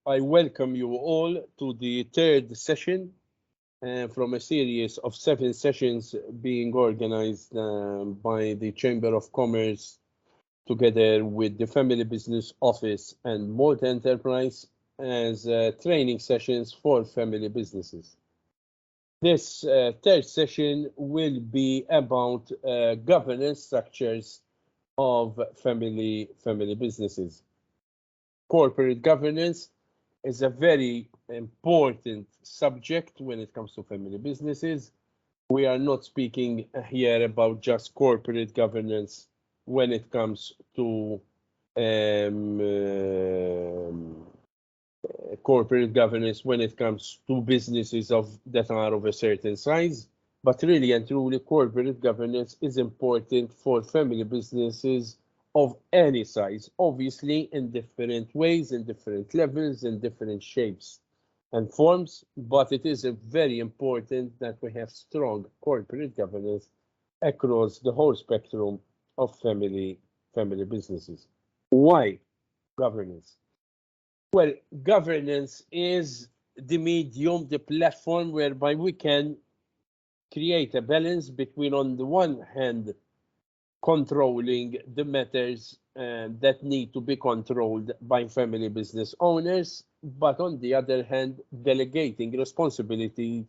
I welcome you all to the third session from a series of 7 sessions being organized by the Chamber of Commerce together with the Family Business Office and Malta Enterprise as training sessions for family businesses. This third session will be about governance structures of family businesses. Corporate governance is a very important subject when it comes to family businesses. We are not speaking here about just corporate governance when it comes to corporate governance when it comes to businesses that are of a certain size, but really and truly corporate governance is important for family businesses of any size, obviously in different ways, in different levels, in different shapes and forms, but it is very important that we have strong corporate governance across the whole spectrum of family businesses. Why governance? Well, governance is the medium, the platform whereby we can create a balance between, on the one hand, controlling the matters that need to be controlled by family business owners, but on the other hand, delegating responsibility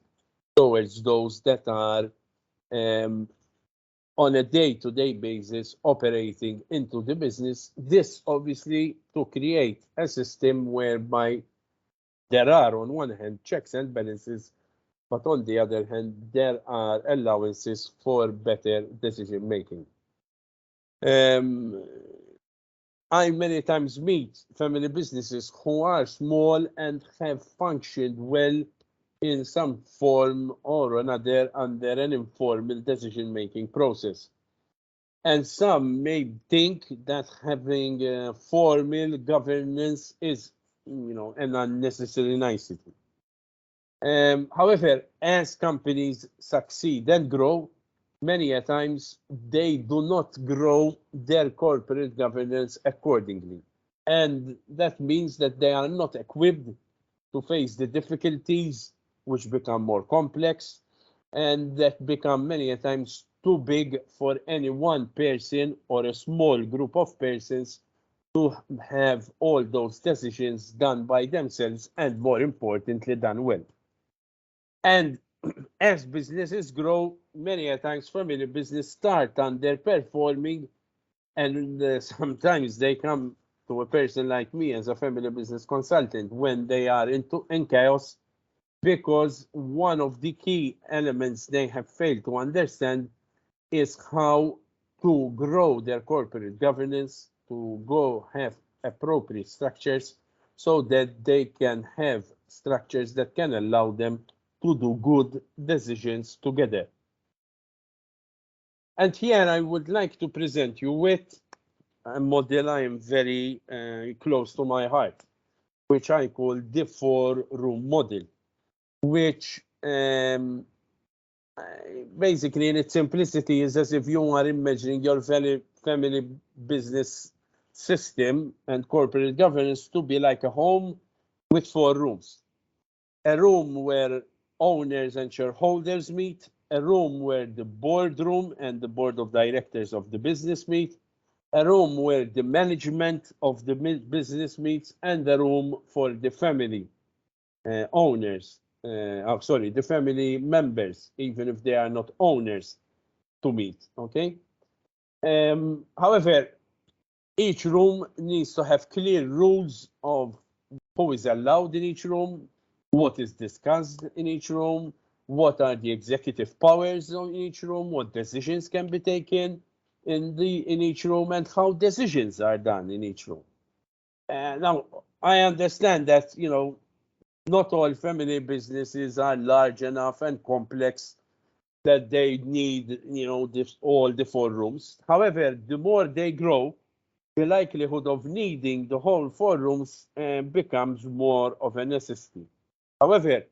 towards those that are on a day-to-day basis operating into the business. This obviously to create a system whereby there are on one hand checks and balances, but on the other hand there are allowances for better decision making. I many times meet family businesses who are small and have functioned well in some form or another under an informal decision-making process. And some may think that having formal governance is, an unnecessary nicety. However, as companies succeed and grow, many a times they do not grow their corporate governance accordingly. And that means that they are not equipped to face the difficulties which become more complex and that become many a times too big for any one person or a small group of persons to have all those decisions done by themselves and, more importantly, done well. And as businesses grow, many a times family business start underperforming, and sometimes they come to a person like me as a family business consultant when they are in chaos, because one of the key elements they have failed to understand is how to grow their corporate governance, to go have appropriate structures so that they can have structures that can allow them to do good decisions together. And here I would like to present you with a model I am very close to my heart, which I call the 4-room model, which basically in its simplicity is as if you are imagining your family business system and corporate governance to be like a home with 4 rooms. A room where owners and shareholders meet, a room where the boardroom and the board of directors of the business meet, a room where the management of the business meets, and a room for the family owners, the family members, even if they are not owners, to meet, okay? However, each room needs to have clear rules of who is allowed in each room, what is discussed in each room, what are the executive powers in each room, what decisions can be taken in each room, and how decisions are done in each room. Now, I understand that, not all family businesses are large enough and complex that they need, all the 4 rooms. However, the more they grow, the likelihood of needing the whole 4 rooms becomes more of a necessity. However,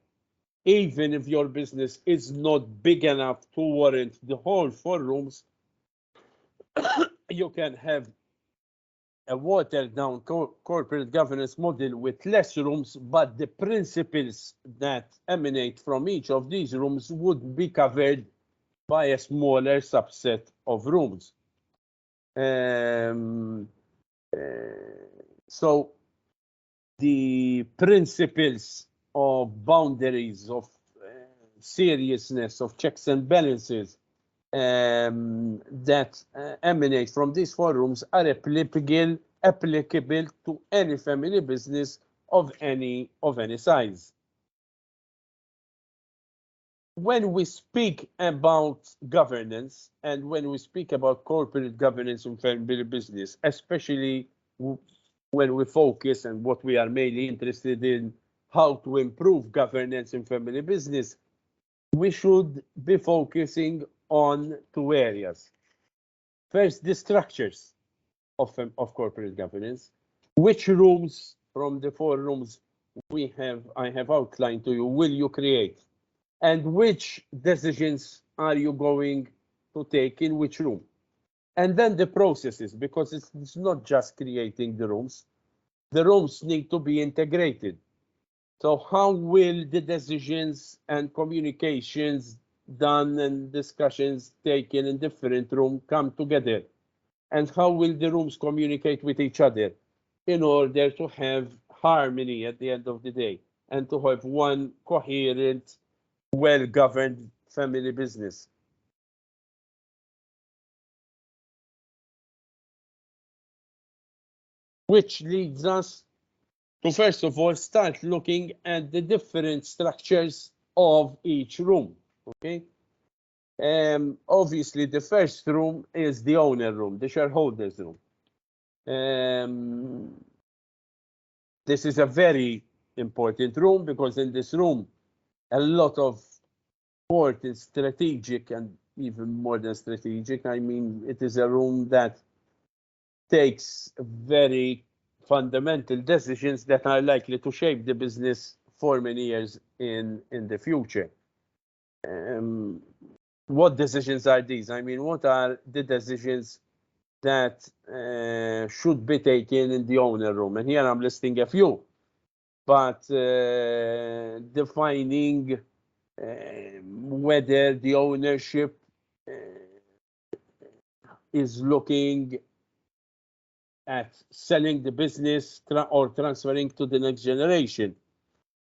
even if your business is not big enough to warrant the whole 4 rooms, you can have a watered-down corporate governance model with less rooms, but the principles that emanate from each of these rooms would be covered by a smaller subset of rooms. So the principles of boundaries, of seriousness, of checks and balances that emanate from these four rooms are applicable to any family business of any size. When we speak about governance and when we speak about corporate governance in family business, especially when we focus and what we are mainly interested in, how to improve governance in family business, we should be focusing on two areas. First, the structures of corporate governance. Which rooms from the four rooms I have outlined to you will you create? And which decisions are you going to take in which room? And then the processes, because it's not just creating the rooms. The rooms need to be integrated. So how will the decisions and communications done and discussions taken in different rooms come together? And how will the rooms communicate with each other in order to have harmony at the end of the day and to have one coherent, well-governed family business? Which leads us to, first of all, start looking at the different structures of each room, okay? Obviously, the first room is the owner room, the shareholders room. This is a very important room because in this room, a lot of important strategic and even more than strategic, I mean, it is a room that takes very fundamental decisions that are likely to shape the business for many years in the future. What decisions are these? I mean, what are the decisions that should be taken in the owner room? And here I'm listing a few, but defining whether the ownership is looking at selling the business or transferring to the next generation,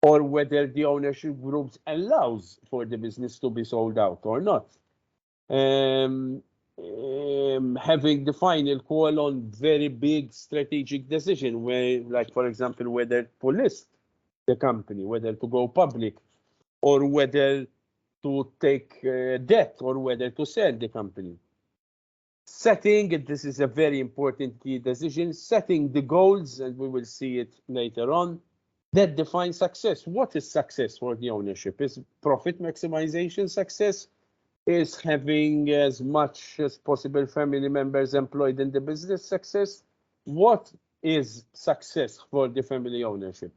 or whether the ownership groups allows for the business to be sold out or not. Having the final call on very big strategic decision, where, like for example, whether to list the company, whether to go public, or whether to take debt, or whether to sell the company. Setting, this is a very important key decision, setting the goals, and we will see it later on, that define success. What is success for the ownership? Is profit maximization success? Is having as much as possible family members employed in the business success? What is success for the family ownership?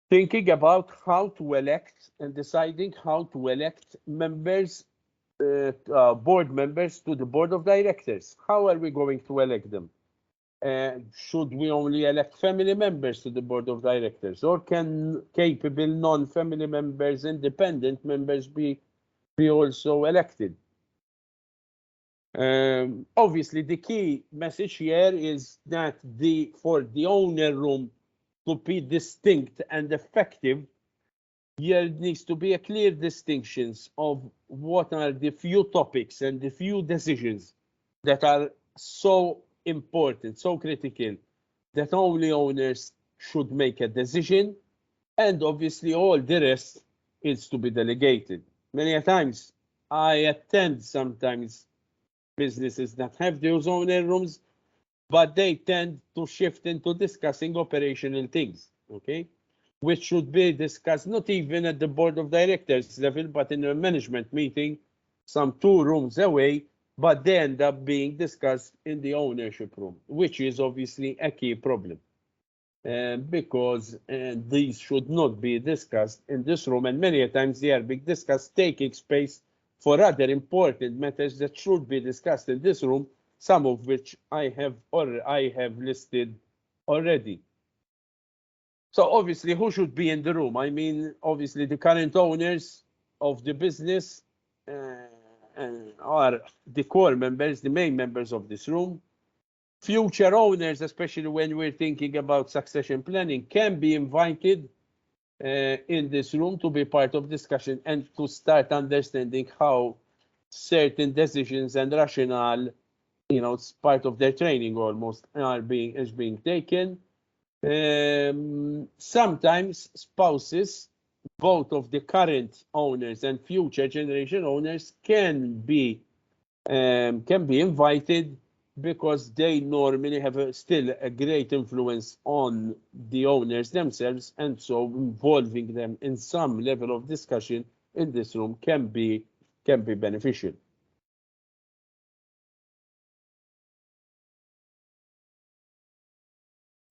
Thinking about how to elect and deciding how to elect members, board members to the board of directors. How are we going to elect them? Should we only elect family members to the board of directors, or can capable non-family members, independent members be also elected? Obviously, the key message here is that for the owner room to be distinct and effective, there needs to be a clear distinctions of what are the few topics and the few decisions that are so important, so critical, that only owners should make a decision, and obviously all the rest is to be delegated. Many times I attend sometimes businesses that have those owner rooms, but they tend to shift into discussing operational things, okay? Which should be discussed not even at the board of directors level, but in a management meeting, some 2 rooms away, but they end up being discussed in the ownership room, which is obviously a key problem. Because these should not be discussed in this room, and many times they are being discussed, taking space for other important matters that should be discussed in this room, some of which I have listed already. So obviously, who should be in the room? I mean, obviously, the current owners of the business are the core members, the main members of this room. Future owners, especially when we're thinking about succession planning, can be invited in this room to be part of discussion and to start understanding how certain decisions and rationale, it's part of their training almost, is being taken. Sometimes spouses, both of the current owners and future generation owners, can be invited because they normally have still a great influence on the owners themselves, and so involving them in some level of discussion in this room can be beneficial.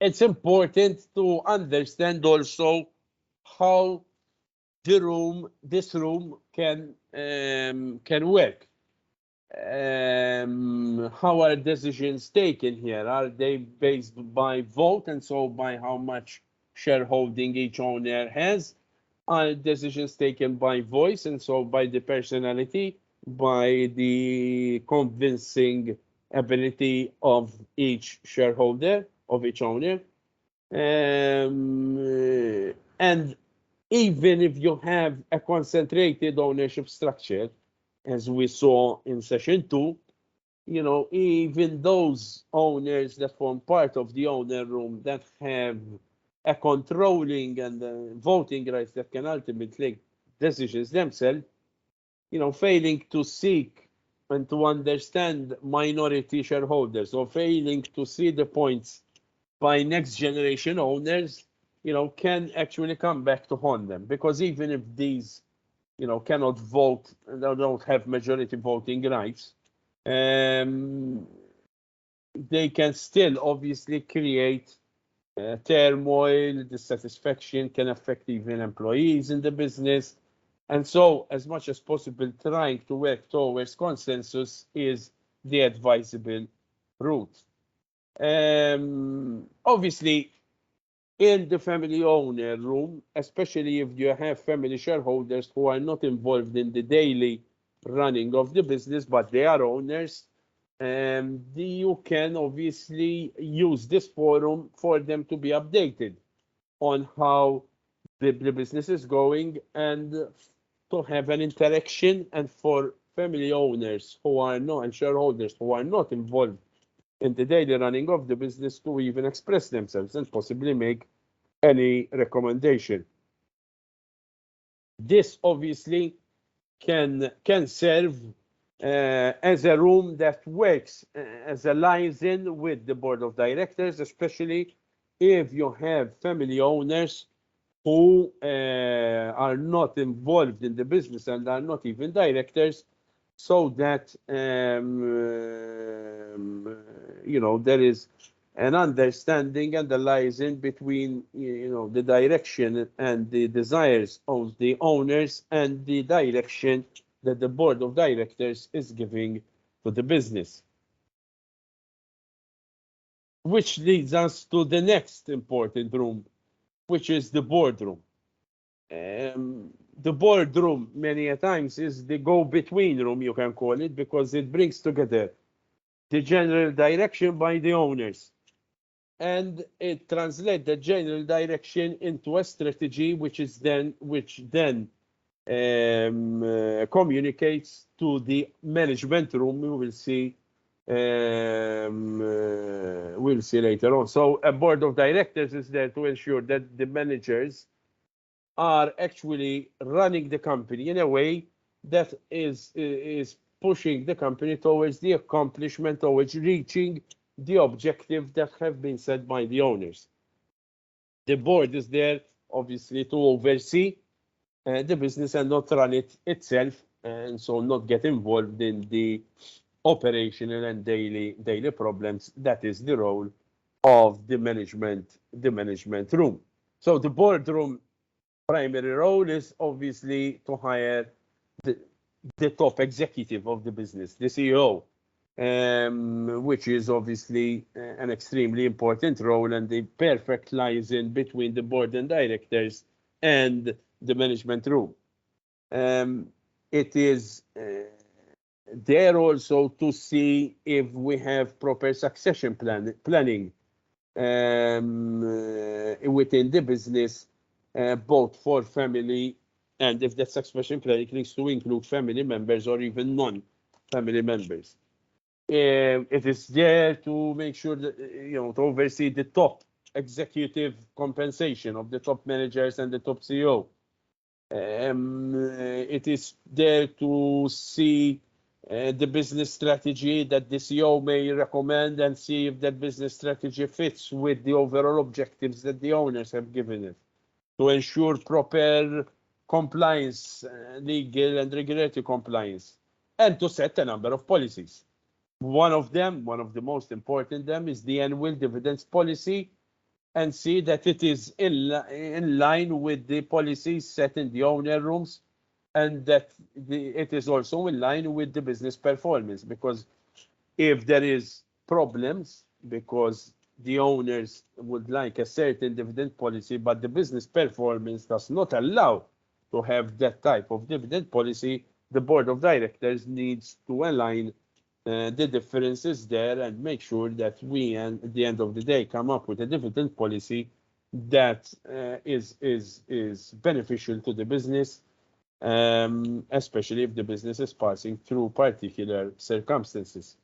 It's important to understand also how this room can work. How are decisions taken here? Are they based by vote, and so by how much shareholding each owner has? Are decisions taken by voice, and so by the personality, by the convincing ability of each shareholder, of each owner? And even if you have a concentrated ownership structure, as we saw in session 2, even those owners that form part of the owner room that have a controlling and voting rights that can ultimately make decisions themselves, failing to seek and to understand minority shareholders, or failing to see the points by next generation owners, can actually come back to haunt them. Because even if these, cannot vote, and they don't have majority voting rights, they can still obviously create turmoil, dissatisfaction, can affect even employees in the business. And so, as much as possible, trying to work towards consensus is the advisable route. Obviously, in the family owner room, especially if you have family shareholders who are not involved in the daily running of the business, but they are owners, you can obviously use this forum for them to be updated on how the business is going, and to have an interaction, and for family owners who are not, and shareholders who are not involved in the daily running of the business, to even express themselves and possibly make any recommendation. This obviously can serve as a room that works as a liaison with the board of directors, especially if you have family owners who are not involved in the business and are not even directors, so that there is an understanding and a liaison between the direction and the desires of the owners and the direction that the board of directors is giving to the business. Which leads us to the next important room, which is the boardroom. The boardroom, many a times, is the go-between room, you can call it, because it brings together the general direction by the owners, and it translates the general direction into a strategy, which then communicates to the management room. We'll see later on. So a board of directors is there to ensure that the managers are actually running the company in a way that is pushing the company towards the accomplishment, towards reaching the objective that have been set by the owners. The board is there, obviously, to oversee the business and not run it itself, and so not get involved in the operational and daily problems. That is the role of the management room. So the boardroom primary role is obviously to hire the top executive of the business, the CEO, which is obviously an extremely important role, and the perfect lies in between the board and directors and the management room. It is there also to see if we have proper succession planning within the business, both for family and if that succession planning needs to include family members or even non-family members. It is there to make sure that, to oversee the top executive compensation of the top managers and the top CEO. It is there to see the business strategy that the CEO may recommend and see if that business strategy fits with the overall objectives that the owners have given it, to ensure proper compliance, legal and regulatory compliance, and to set a number of policies. One of the most important them is the annual dividends policy, and see that it is in line with the policies set in the owner rooms, and that it is also in line with the business performance. Because if there is problems because the owners would like a certain dividend policy, but the business performance does not allow to have that type of dividend policy, the board of directors needs to align the differences there and make sure that we, and at the end of the day, come up with a dividend policy that is beneficial to the business, especially if the business is passing through particular circumstances.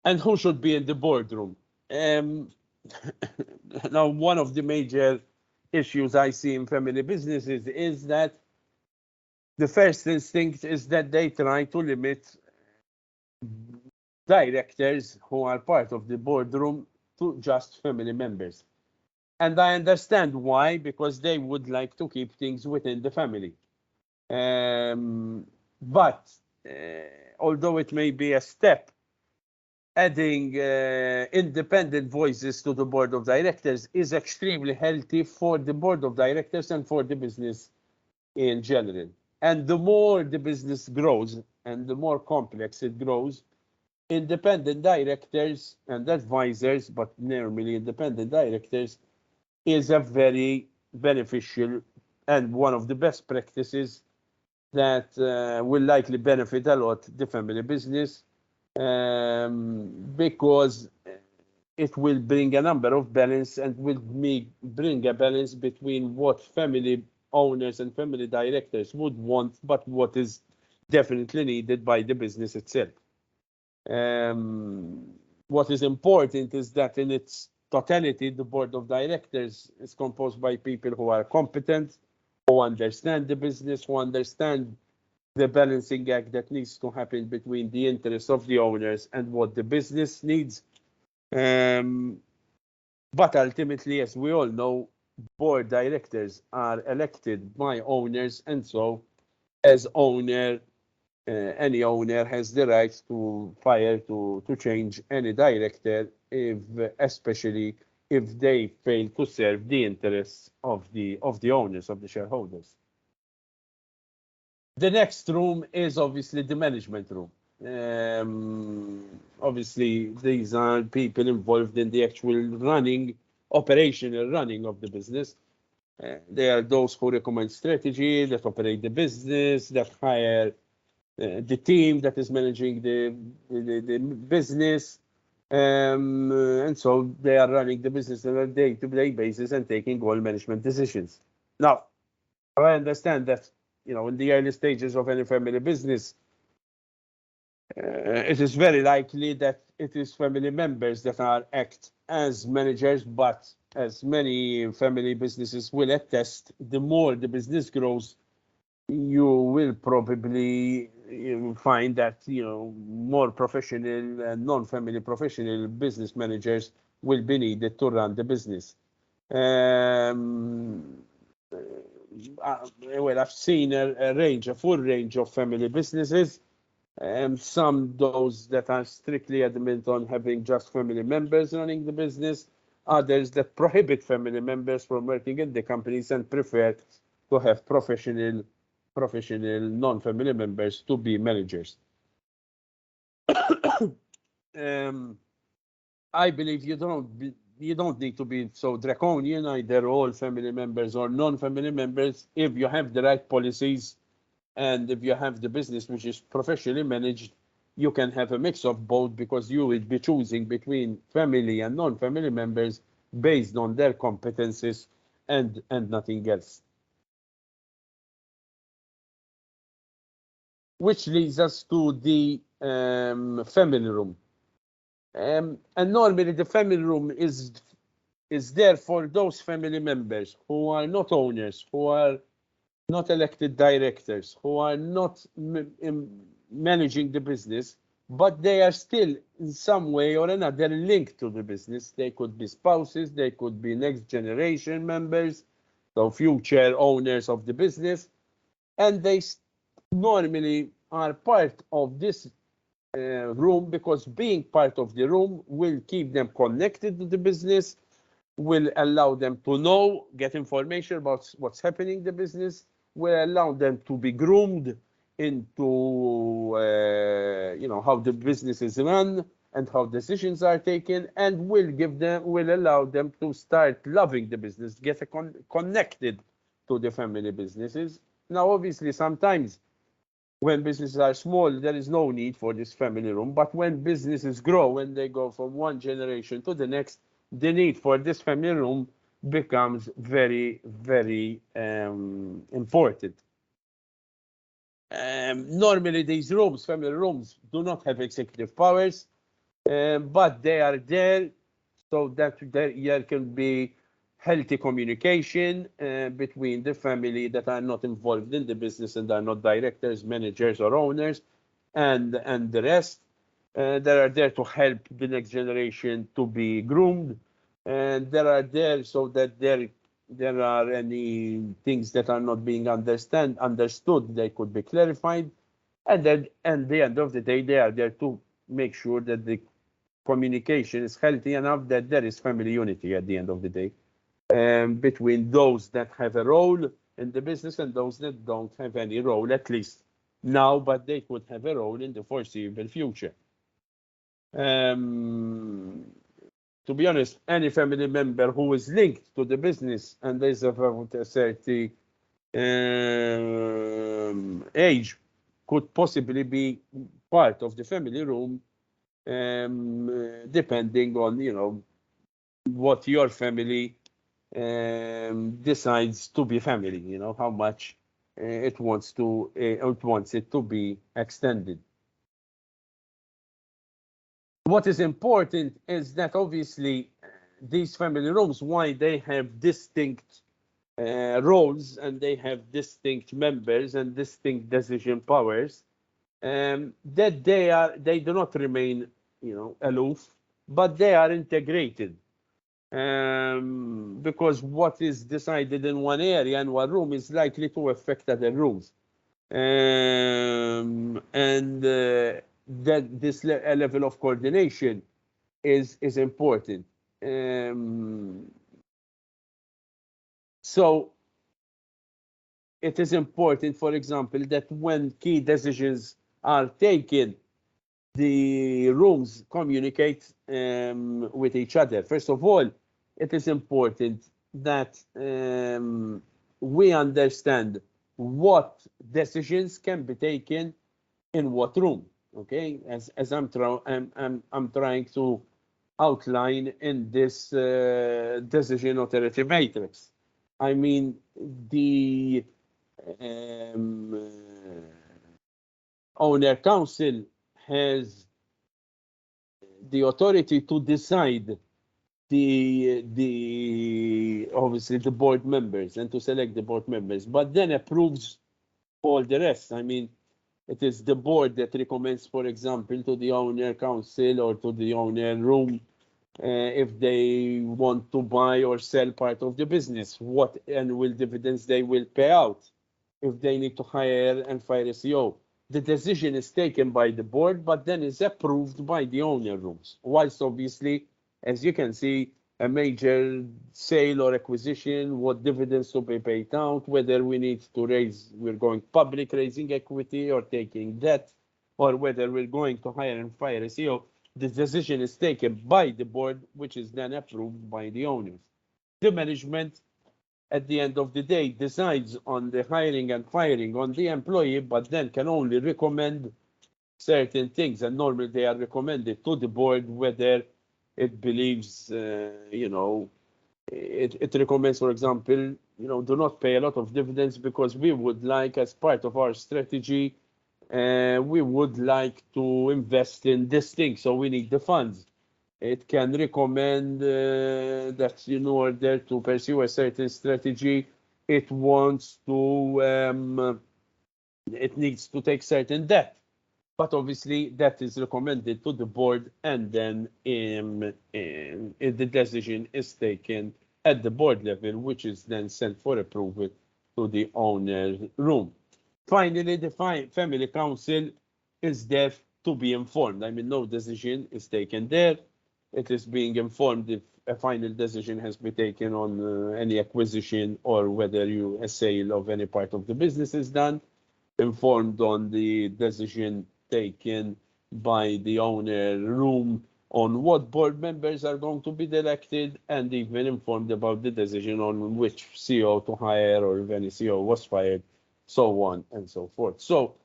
And who should be in the boardroom? Now, one of the major issues I see in family businesses is that the first instinct is that they try to limit directors who are part of the boardroom to just family members. And I understand why, because they would like to keep things within the family. But although it may be a step, adding independent voices to the board of directors is extremely healthy for the board of directors and for the business in general. And the more the business grows and the more complex it grows, independent directors and advisors, but normally independent directors, is a very beneficial and one of the best practices that will likely benefit a lot the family business, because it will bring a number of balance and will bring a balance between what family owners and family directors would want, but what is definitely needed by the business itself. What is important is that in its totality, the board of directors is composed by people who are competent, who understand the business, who understand the balancing act that needs to happen between the interests of the owners and what the business needs. But ultimately, as we all know, board directors are elected by owners, and so as owner, any owner has the right to fire, to change any director, especially if they fail to serve the interests of the owners, of the shareholders. The next room is obviously the management room. Obviously, these are people involved in the actual operational running of the business. They are those who recommend strategy, that operate the business, that hire the team that is managing the business. And so they are running the business on a day-to-day basis and taking all management decisions. Now, I understand that, in the early stages of any family business, it is very likely that it is family members that act as managers, but as many family businesses will attest, the more the business grows, you will probably find that more professional and non-family professional business managers will be needed to run the business. Well, I've seen a full range of family businesses, and some those that are strictly adamant on having just family members running the business, others that prohibit family members from working in the companies and prefer to have professional non-family members to be managers. I believe you don't need to be so draconian, either all family members or non-family members. If you have the right policies and if you have the business which is professionally managed, you can have a mix of both, because you will be choosing between family and non-family members based on their competencies and nothing else. Which leads us to the family room. And normally the family room is there for those family members who are not owners, who are not elected directors, who are not managing the business, but they are still in some way or another linked to the business. They could be spouses, they could be next generation members, so future owners of the business, and they normally are part of this room, because being part of the room will keep them connected to the business, will allow them to know, get information about what's happening in the business, will allow them to be groomed into how the business is run and how decisions are taken, and will allow them to start loving the business, get connected to the family businesses. Now, obviously, sometimes when businesses are small, there is no need for this family room. But when businesses grow, when they go from one generation to the next, the need for this family room becomes very, very important. Normally, these rooms, family rooms, do not have executive powers, but they are there so that there can be healthy communication between the family that are not involved in the business and are not directors, managers, or owners, and the rest that are there to help the next generation to be groomed, and they are there so that there are any things that are not being understood, they could be clarified, and then at the end of the day, they are there to make sure that the communication is healthy enough, that there is family unity at the end of the day, between those that have a role in the business and those that don't have any role, at least now, but they could have a role in the foreseeable future. Um, to be honest, any family member who is linked to the business and is of a certain age could possibly be part of the family room, depending on what your family decides to be family. How much it wants it to be extended. What is important is that obviously these family rooms, why they have distinct roles and they have distinct members and distinct decision powers, that they do not remain aloof, but they are integrated, because what is decided in one area in one room is likely to affect other rooms, and that this level of coordination is important. So it is important, for example, that when key decisions are taken, the rooms communicate with each other. First of all, it is important that we understand what decisions can be taken in what room. Okay, as I'm trying to outline in this decision authority matrix. I mean, the owner council has the authority to decide the obviously the board members and to select the board members, but then approves all the rest. I mean, it is the board that recommends, for example, to the owner council or to the owner room, if they want to buy or sell part of the business, what annual dividends they will pay out, if they need to hire and fire a CEO. The decision is taken by the board, but then is approved by the owner rooms. Whilst obviously, as you can see, a major sale or acquisition, what dividends to be paid out, whether we need to raise, we're going public raising equity or taking debt, or whether we're going to hire and fire a CEO, the decision is taken by the board, which is then approved by the owners. The management, at the end of the day, decides on the hiring and firing on the employee, but then can only recommend certain things, and normally they are recommended to the board whether it believes, it recommends, for example, do not pay a lot of dividends because we would like, as part of our strategy, we would like to invest in this thing, so we need the funds. It can recommend that in order to pursue a certain strategy, it wants to, it needs to take certain debt. But obviously, that is recommended to the board, and then the decision is taken at the board level, which is then sent for approval to the owner's room. Finally, the family council is there to be informed. I mean, no decision is taken there. It is being informed if a final decision has been taken on any acquisition or whether a sale of any part of the business is done. Informed on the decision taken by the owner room on what board members are going to be elected, and even informed about the decision on which CEO to hire or if any CEO was fired, so on and so forth. So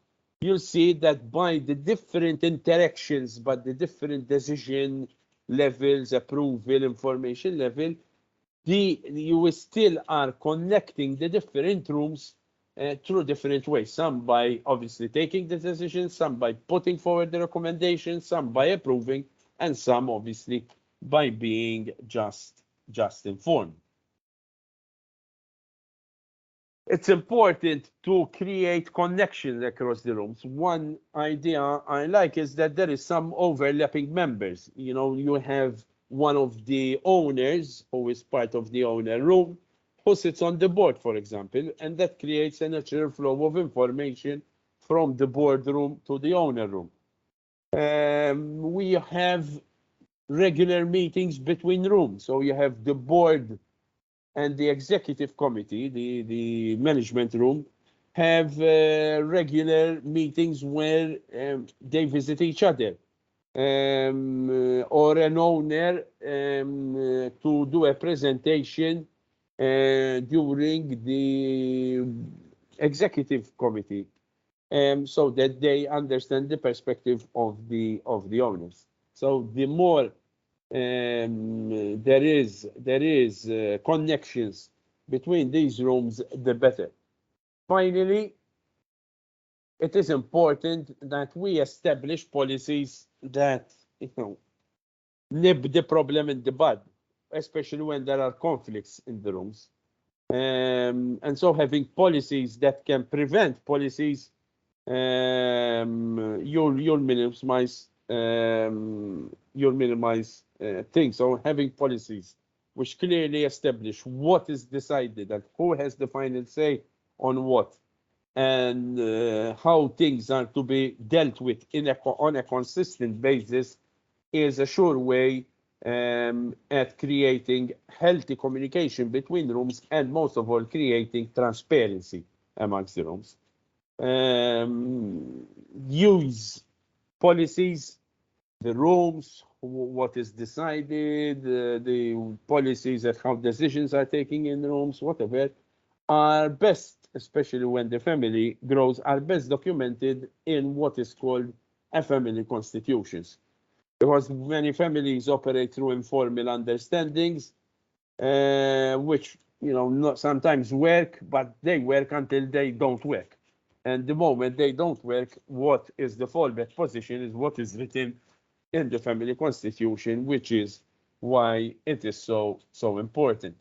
you'll see that by the different interactions, but the different decision levels, approval, information level, you still are connecting the different rooms through different ways. Some by obviously taking the decision, some by putting forward the recommendations, some by approving, and some obviously by being just informed. It's important to create connections across the rooms. One idea I like is that there is some overlapping members. You have one of the owners who is part of the owner room who sits on the board, for example, and that creates a natural flow of information from the boardroom to the owner room. We have regular meetings between rooms. So you have the board and the executive committee, the management room, have regular meetings where they visit each other. Or an owner to do a presentation during the executive committee, so that they understand the perspective of the owners. So the more there is connections between these rooms, the better. Finally, it is important that we establish policies that nip the problem in the bud, especially when there are conflicts in the rooms. And so having policies that can prevent policies, you'll minimize things. So having policies which clearly establish what is decided and who has the final say on what, and how things are to be dealt with on a consistent basis is a sure way at creating healthy communication between rooms, and most of all, creating transparency amongst the rooms. Use policies, the rooms, what is decided, the policies and how decisions are taken in the rooms, whatever, are best, especially when the family grows, are best documented in what is called a family constitutions. Because many families operate through informal understandings, which not sometimes work, but they work until they don't work. And the moment they don't work, what is the fallback position is what is written in the family constitution, which is why it is so important.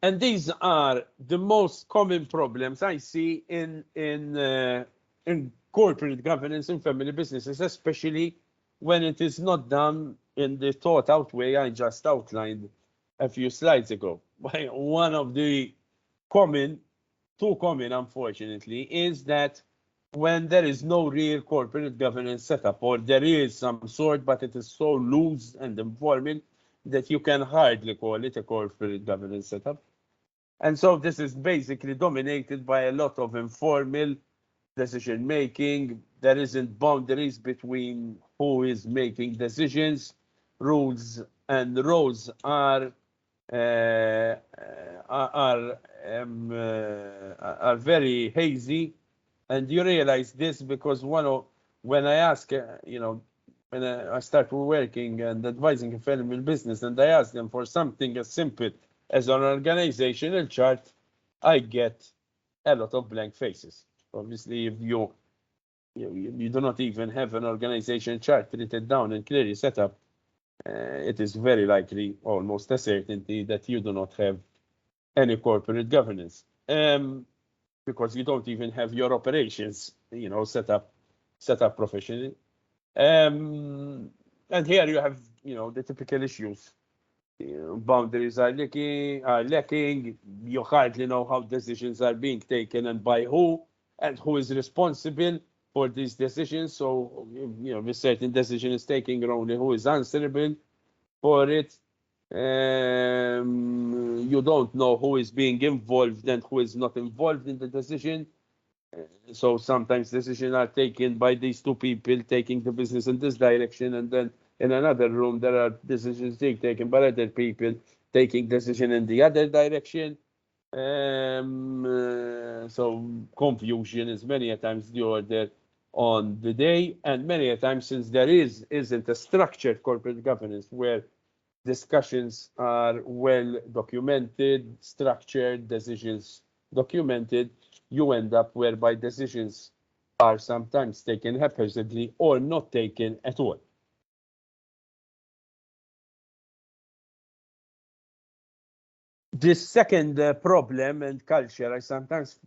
And these are the most common problems I see in corporate governance in family businesses, especially when it is not done in the thought out way I just outlined a few slides ago. One of the too common, unfortunately, is that when there is no real corporate governance setup, or there is some sort, but it is so loose and informal that you can hardly call it a corporate governance setup. And so this is basically dominated by a lot of informal decision making. There isn't boundaries between who is making decisions. Rules and roles uh, are very hazy, and you realize this because when I ask, when I start working and advising a family business, and I ask them for something as simple as an organizational chart, I get a lot of blank faces. Obviously, if you do not even have an organization chart written down and clearly set up, it is very likely, almost a certainty, that you do not have any corporate governance, because you don't even have your operations, set up professionally. And here you have, the typical issues. Boundaries are lacking. You hardly know how decisions are being taken and by who, and who is responsible for these decisions. So, if a certain decision is taken wrongly, who is answerable for it? You don't know who is being involved and who is not involved in the decision. So sometimes decisions are taken by these two people taking the business in this direction, and then in another room there are decisions being taken by other people taking decision in the other direction. So confusion is many a times the order on the day, and many a times, since there isn't a structured corporate governance where discussions are well documented, structured, decisions documented, you end up whereby decisions are sometimes taken haphazardly or not taken at all. This second problem and culture I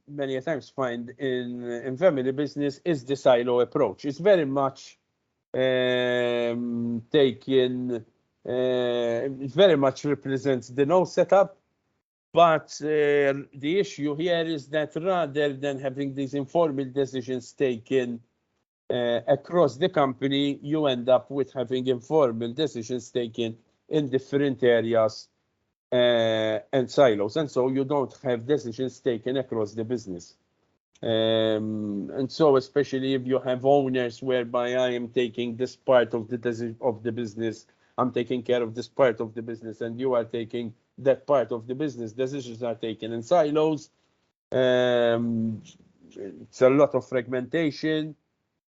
many a times find in family business is the silo approach. It's very much taken, it very much represents the no setup. But the issue here is that rather than having these informal decisions taken across the company, you end up with having informal decisions taken in different areas and silos. And so you don't have decisions taken across the business. And so especially if you have owners whereby I am taking this part of the business, I'm taking care of this part of the business, and you are taking that part of the business, decisions are taken in silos. It's a lot of fragmentation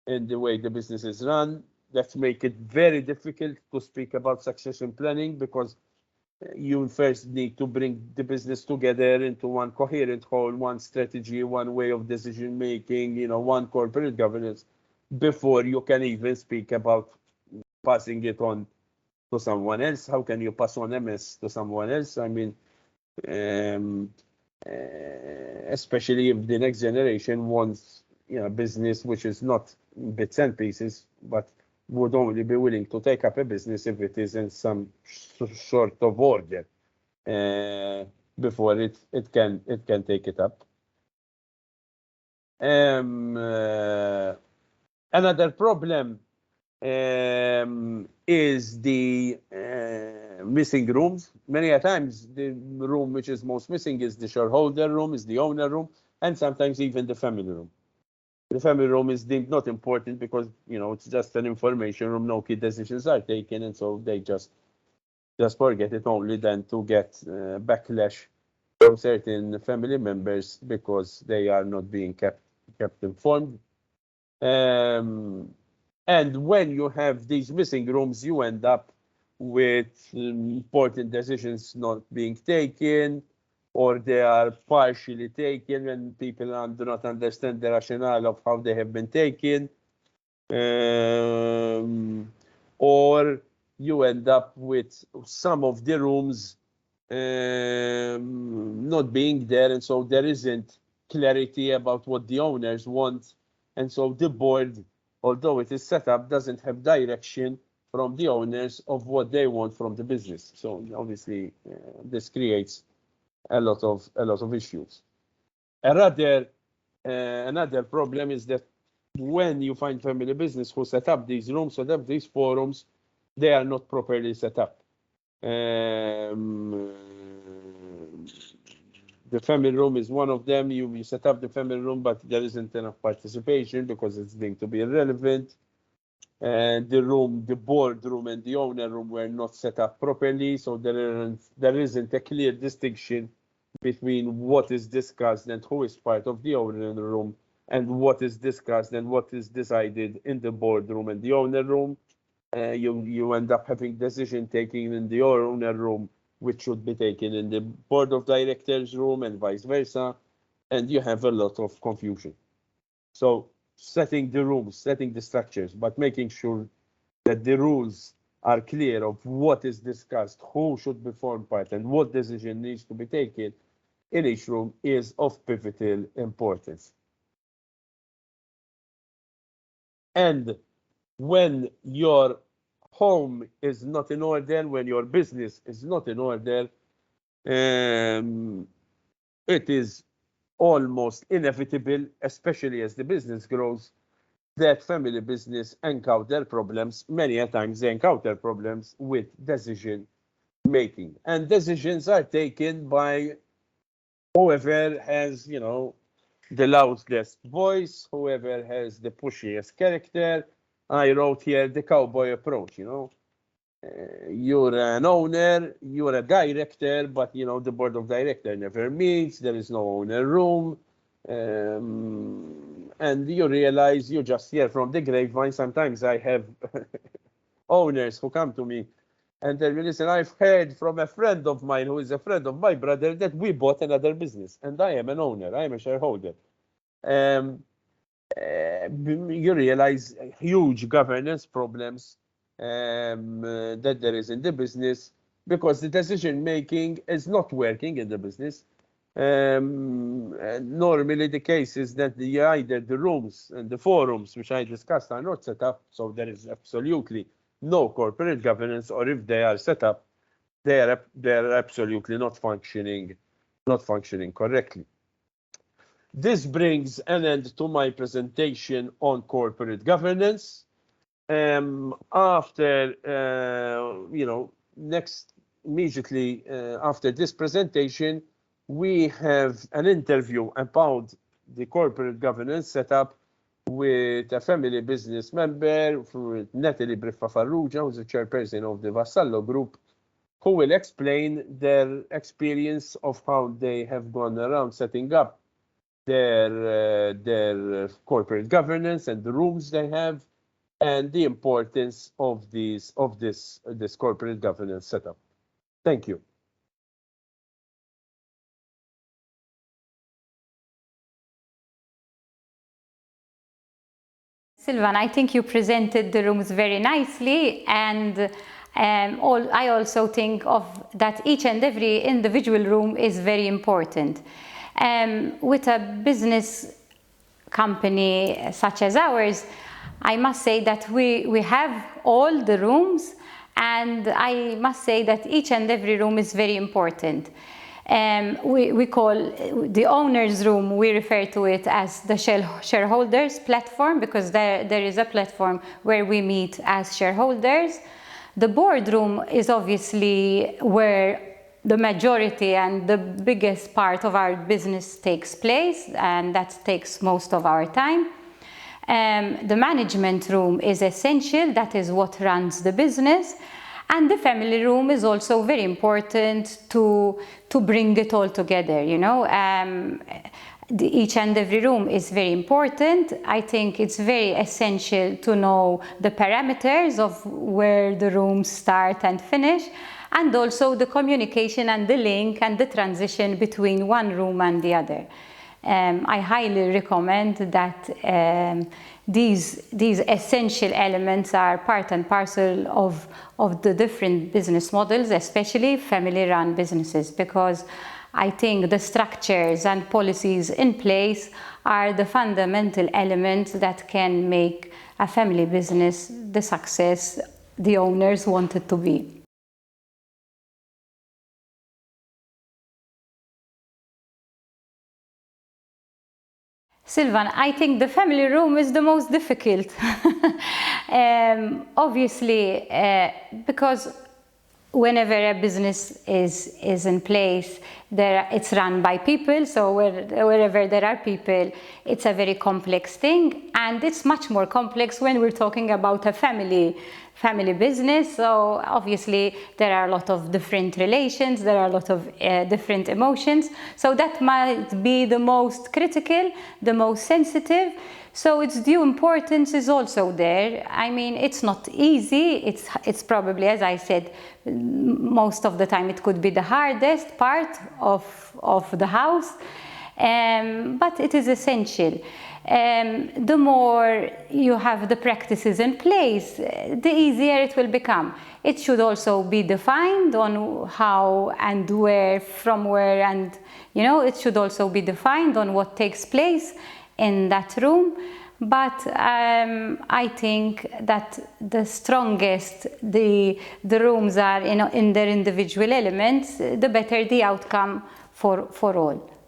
in the way the business is run. That make it very difficult to speak about succession planning, because you first need to bring the business together into one coherent whole, one strategy, one way of decision making, one corporate governance, before you can even speak about passing it on to someone else. How can you pass on MS to someone else? I mean, um, especially if the next generation wants, business which is not bits and pieces, but would only be willing to take up a business if it is in some sort of order before it can take it up. Another problem is the missing rooms. Many a times, the room which is most missing is the shareholder room, is the owner room, and sometimes even the family room. The family room is deemed not important because, it's just an information room, no key decisions are taken, and so they just forget it, only then to get backlash from certain family members because they are not being kept informed. And when you have these missing rooms, you end up with important decisions not being taken, or they are partially taken and people do not understand the rationale of how they have been taken. Or you end up with some of the rooms not being there, and so there isn't clarity about what the owners want, and so the board, although it is set up, doesn't have direction from the owners of what they want from the business. So obviously, this creates a lot of issues. Another problem is that when you find family business who set up these rooms, set up these forums, they are not properly set up. The family room is one of them. You set up the family room, but there isn't enough participation because it's deemed to be irrelevant. And the board room and the owner room were not set up properly, so there isn't a clear distinction between what is discussed and who is part of the owner room, and what is discussed and what is decided in the boardroom and the owner room. You end up having decision taking in the owner room, which should be taken in the board of directors room, and vice versa, and you have a lot of confusion. So setting the rules, setting the structures, but making sure that the rules are clear of what is discussed, who should be formed part, and what decision needs to be taken in each room is of pivotal importance. And when your home is not in order, when your business is not in order, it is almost inevitable, especially as the business grows, that family business encounter problems. Many a times they encounter problems with decision making, and decisions are taken by whoever has, the loudest voice, whoever has the pushiest character. I wrote here the cowboy approach, you're an owner, you're a director, but the board of director never meets, there is no owner room. And you realize you just hear from the grapevine. Sometimes I have owners who come to me and tell me, listen, I've heard from a friend of mine who is a friend of my brother that we bought another business, and I am an owner, I am a shareholder. You realize huge governance problems that there is in the business because the decision making is not working in the business. Normally the case is that either the rooms and the forums which I discussed are not set up, so there is absolutely no corporate governance, or if they are set up, they are absolutely not functioning correctly. This brings an end to my presentation on corporate governance. Immediately after this presentation, we have an interview about the corporate governance setup with a family business member, Natalie Briffa Farrugia, who's the chairperson of the Vassallo Group, who will explain their experience of how they have gone around setting up their corporate governance and the rules they have, and the importance of this corporate governance setup. Thank you. Silvan, I think you presented the rooms very nicely, and I also think of that each and every individual room is very important. With a business company such as ours, I must say that we have all the rooms, and I must say that each and every room is very important. We call the owner's room, we refer to it as the shareholders platform, because there is a platform where we meet as shareholders. The boardroom is obviously where the majority and the biggest part of our business takes place, and that takes most of our time. The management room is essential, that is what runs the business. And the family room is also very important to bring it all together, each and every room is very important. I think it's very essential to know the parameters of where the rooms start and finish, and also the communication and the link and the transition between one room and the other. I highly recommend that these essential elements are part and parcel of the different business models, especially family-run businesses, because I think the structures and policies in place are the fundamental elements that can make a family business the success the owners want it to be. Silvan, I think the family room is the most difficult. Obviously, because whenever a business is in place, it's run by people. So wherever there are people, it's a very complex thing, and it's much more complex when we're talking about a family business. So obviously there are a lot of different relations, there are a lot of different emotions. So that might be the most critical, the most sensitive. So its due importance is also there. I mean, it's not easy. It's probably, as I said, most of the time it could be the hardest part of the house, but it is essential. The more you have the practices in place, the easier it will become. It should also be defined on how and where, from where, and it should also be defined on what takes place in that room. But I think that the strongest the rooms are in their individual elements, the better the outcome for all.